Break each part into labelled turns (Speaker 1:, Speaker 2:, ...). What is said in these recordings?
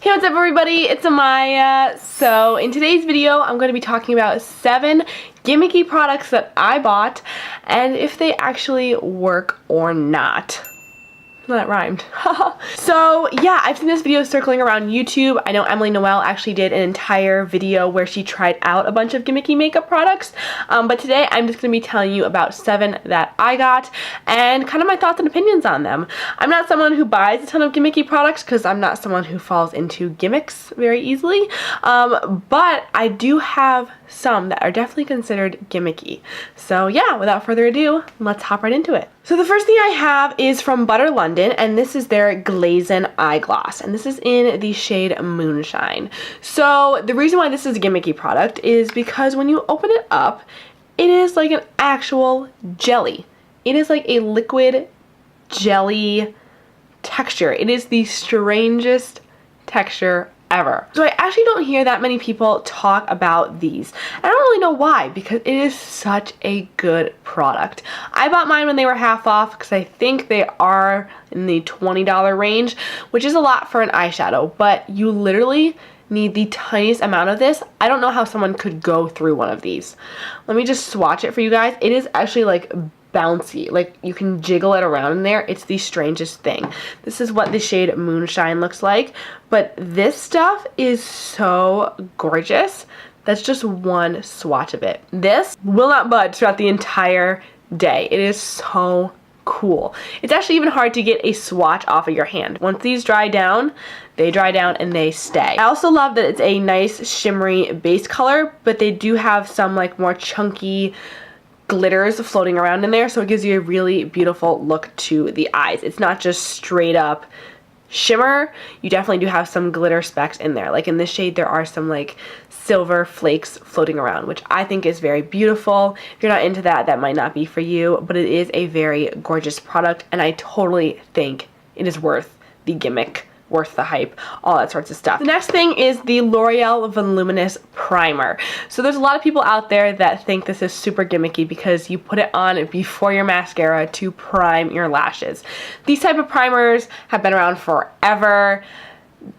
Speaker 1: Hey, what's up everybody? It's Amaya. So in today's video, I'm going to be talking about 7 gimmicky products that I bought and if they actually work or not. Well, that rhymed. So yeah, I've seen this video circling around YouTube. I know Emily Noel actually did an entire video where she tried out a bunch of gimmicky makeup products. But today I'm just going to be telling you about 7 that I got and kind of my thoughts and opinions on them. I'm not someone who buys a ton of gimmicky products because I'm not someone who falls into gimmicks very easily. But I do have some that are definitely considered gimmicky. So yeah, without further ado, let's hop right into it. So the first thing I have is from Butter London, and this is their Glazin' Eye Gloss, and this is in the shade Moonshine. So the reason why this is a gimmicky product is because when you open it up, it is like an actual jelly. It is like a liquid jelly texture. It is the strangest texture ever. So I actually don't hear that many people talk about these. I don't really know why, because it is such a good product. I bought mine when they were half off because I think they are in the $20 range, which is a lot for an eyeshadow, but you literally need the tiniest amount of this. I don't know how someone could go through one of these. Let me just swatch it for you guys. It is actually like bouncy, like you can jiggle it around in there. It's the strangest thing. This is what the shade Moonshine looks like, but this stuff is so gorgeous. That's just one swatch of it. This will not budge throughout the entire day. It is so cool. It's actually even hard to get a swatch off of your hand. Once these dry down, they dry down and they stay. I also love that it's a nice shimmery base color, but they do have some like more chunky glitters floating around in there, so it gives you a really beautiful look to the eyes. It's not just straight up shimmer. You definitely do have some glitter specks in there. Like in this shade, there are some like silver flakes floating around, which I think is very beautiful. If you're not into that, that might not be for you, but it is a very gorgeous product, and I totally think it is worth the gimmick, worth the hype, all that sorts of stuff. The next thing is the L'Oreal Voluminous Primer. So there's a lot of people out there that think this is super gimmicky because you put it on before your mascara to prime your lashes. These type of primers have been around forever.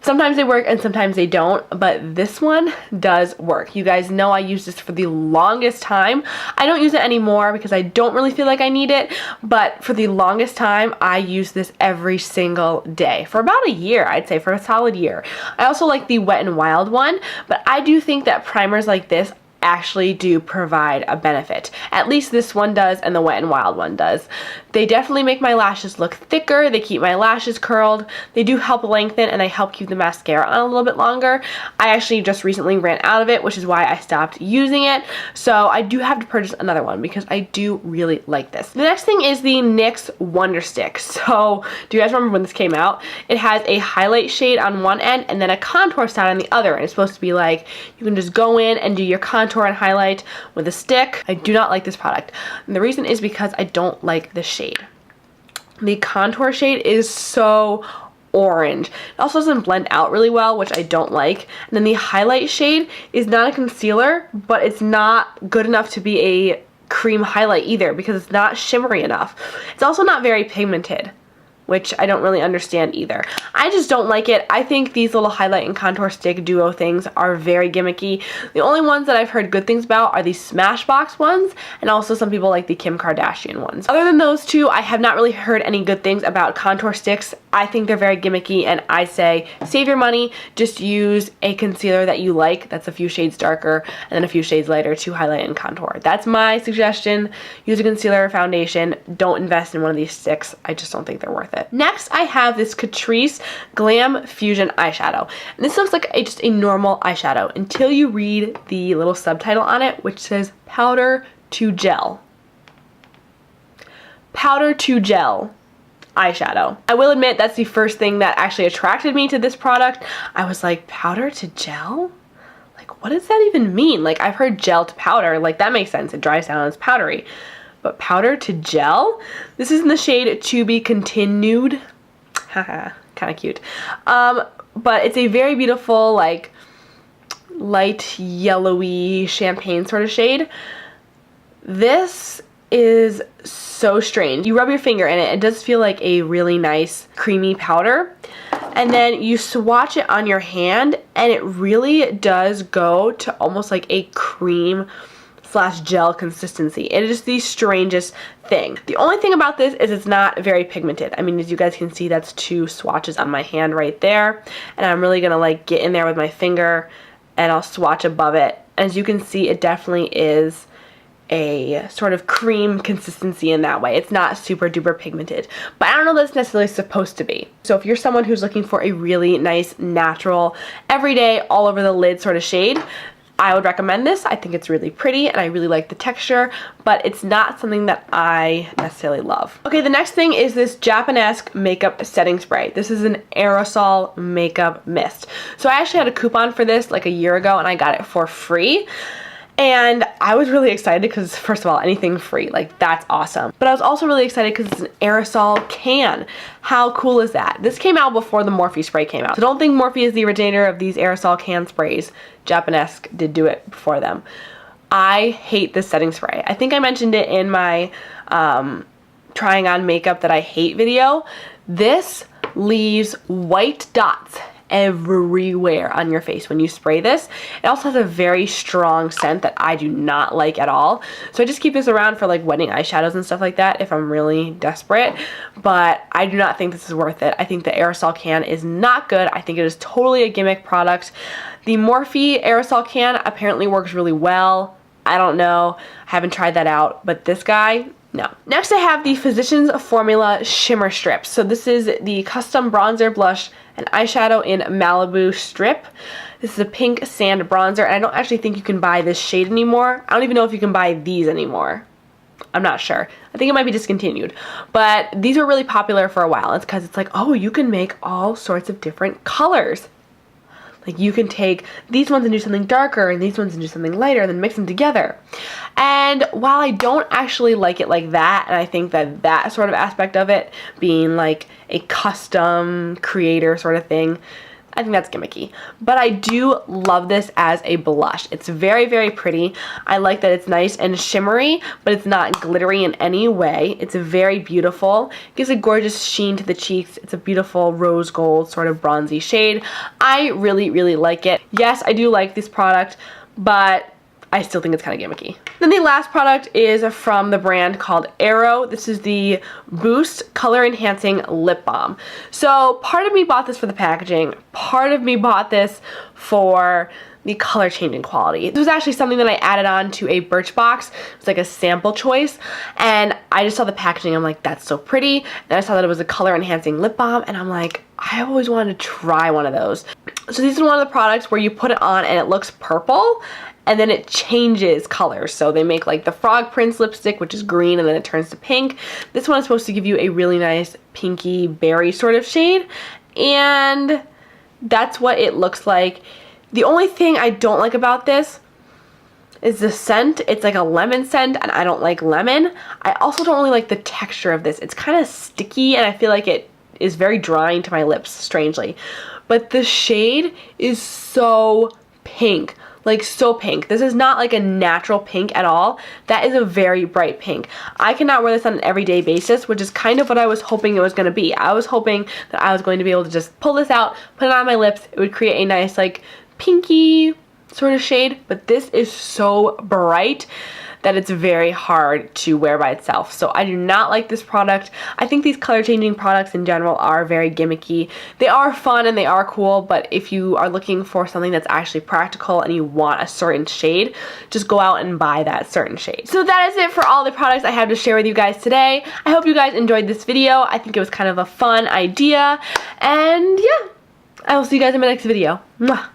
Speaker 1: Sometimes they work and sometimes they don't, but this one does work. You guys know I used this for the longest time. I don't use it anymore because I don't really feel like I need it, but for the longest time, I use this every single day. For about a year, I'd say, for a solid year. I also like the Wet n Wild one, but I do think that primers like this actually do provide a benefit. At least this one does and the Wet n Wild one does. They definitely make my lashes look thicker. They keep my lashes curled. They do help lengthen and they help keep the mascara on a little bit longer. I actually just recently ran out of it, which is why I stopped using it. So I do have to purchase another one because I do really like this. The next thing is the NYX Wonder Stick. So do you guys remember when this came out? It has a highlight shade on one end and then a contour side on the other. And it's supposed to be like you can just go in and do your contour and highlight with a stick. I do not like this product. And the reason is because I don't like the shade. The contour shade is so orange. It also doesn't blend out really well, which I don't like. And then the highlight shade is not a concealer, but it's not good enough to be a cream highlight either because it's not shimmery enough. It's also not very pigmented, which I don't really understand either. I just don't like it. I think these little highlight and contour stick duo things are very gimmicky. The only ones that I've heard good things about are the Smashbox ones, and also some people like the Kim Kardashian ones. Other than those two, I have not really heard any good things about contour sticks. I think they're very gimmicky, and I say save your money, just use a concealer that you like that's a few shades darker and then a few shades lighter to highlight and contour. That's my suggestion. Use a concealer or foundation. Don't invest in one of these sticks. I just don't think they're worth it. Next, I have this Catrice Glam Fusion eyeshadow. And this looks like just a normal eyeshadow until you read the little subtitle on it, which says powder to gel. Powder to gel eyeshadow. I will admit that's the first thing that actually attracted me to this product. I was like, powder to gel? Like, what does that even mean? Like, I've heard gel to powder. Like, that makes sense. It dries down, it's powdery. But powder to gel? This is in the shade To Be Continued. Haha, kind of cute. But it's a very beautiful, like, light yellowy champagne sort of shade. This is so strange. You rub your finger in it, it does feel like a really nice creamy powder. And then you swatch it on your hand and it really does go to almost like a cream / gel consistency. It is the strangest thing. The only thing about this is it's not very pigmented. I mean, as you guys can see, that's 2 swatches on my hand right there. And I'm really gonna like get in there with my finger and I'll swatch above it. As you can see, it definitely is a sort of cream consistency in that way. It's not super duper pigmented, but I don't know that it's necessarily supposed to be. So if you're someone who's looking for a really nice, natural, everyday, all over the lid sort of shade, I would recommend this. I think it's really pretty and I really like the texture, but it's not something that I necessarily love. Okay, the next thing is this Japanese makeup setting spray. This is an aerosol makeup mist. So I actually had a coupon for this like a year ago and I got it for free. And I was really excited because, first of all, anything free, like that's awesome. But I was also really excited because it's an aerosol can. How cool is that? This came out before the Morphe spray came out. So don't think Morphe is the originator of these aerosol can sprays. Japanese did do it before them. I hate this setting spray. I think I mentioned it in my trying on makeup that I hate video. This leaves white dots everywhere on your face when you spray this. It also has a very strong scent that I do not like at all. So I just keep this around for like wedding eyeshadows and stuff like that if I'm really desperate. But I do not think this is worth it. I think the aerosol can is not good. I think it is totally a gimmick product. The Morphe aerosol can apparently works really well. I don't know. I haven't tried that out. But this guy, no. Next I have the Physicians Formula Shimmer Strips. So this is the custom bronzer, blush, and eyeshadow in Malibu strip. This is a pink sand bronzer, and I don't actually think you can buy this shade anymore. I don't even know if you can buy these anymore. I'm not sure. I think it might be discontinued. But these were really popular for a while. It's because it's like, oh, you can make all sorts of different colors. Like you can take these ones and do something darker and these ones and do something lighter and then mix them together. And while I don't actually like it like that, and I think that that sort of aspect of it being like a custom creator sort of thing, I think that's gimmicky. But I do love this as a blush. It's very, very pretty. I like that it's nice and shimmery, but it's not glittery in any way. It's very beautiful. It gives a gorgeous sheen to the cheeks. It's a beautiful rose gold sort of bronzy shade. I really, really like it. Yes, I do like this product, but I still think it's kind of gimmicky. Then the last product is from the brand called Arrow. This is the Boost Color Enhancing Lip Balm. So part of me bought this for the packaging. Part of me bought this for the color changing quality. This was actually something that I added on to a Birchbox. It was like a sample choice. And I just saw the packaging. I'm like, that's so pretty. Then I saw that it was a color enhancing lip balm. And I'm like, I always wanted to try one of those. So this is one of the products where you put it on and it looks purple. And then it changes colors. So they make like the Frog Prince lipstick, which is green, and then it turns to pink. This one is supposed to give you a really nice pinky berry sort of shade. And that's what it looks like. The only thing I don't like about this is the scent. It's like a lemon scent, and I don't like lemon. I also don't really like the texture of this. It's kind of sticky, and I feel like it is very drying to my lips, strangely. But the shade is so pink. Like so pink. This is not like a natural pink at all. That is a very bright pink. I cannot wear this on an everyday basis, which is kind of what I was hoping it was going to be. I was hoping that I was going to be able to just pull this out, put it on my lips. It would create a nice like pinky sort of shade, but this is so bright that it's very hard to wear by itself. So I do not like this product. I think these color changing products in general are very gimmicky. They are fun and they are cool, but if you are looking for something that's actually practical and you want a certain shade, just go out and buy that certain shade. So that is it for all the products I have to share with you guys today. I hope you guys enjoyed this video. I think it was kind of a fun idea. And yeah, I will see you guys in my next video. Mwah.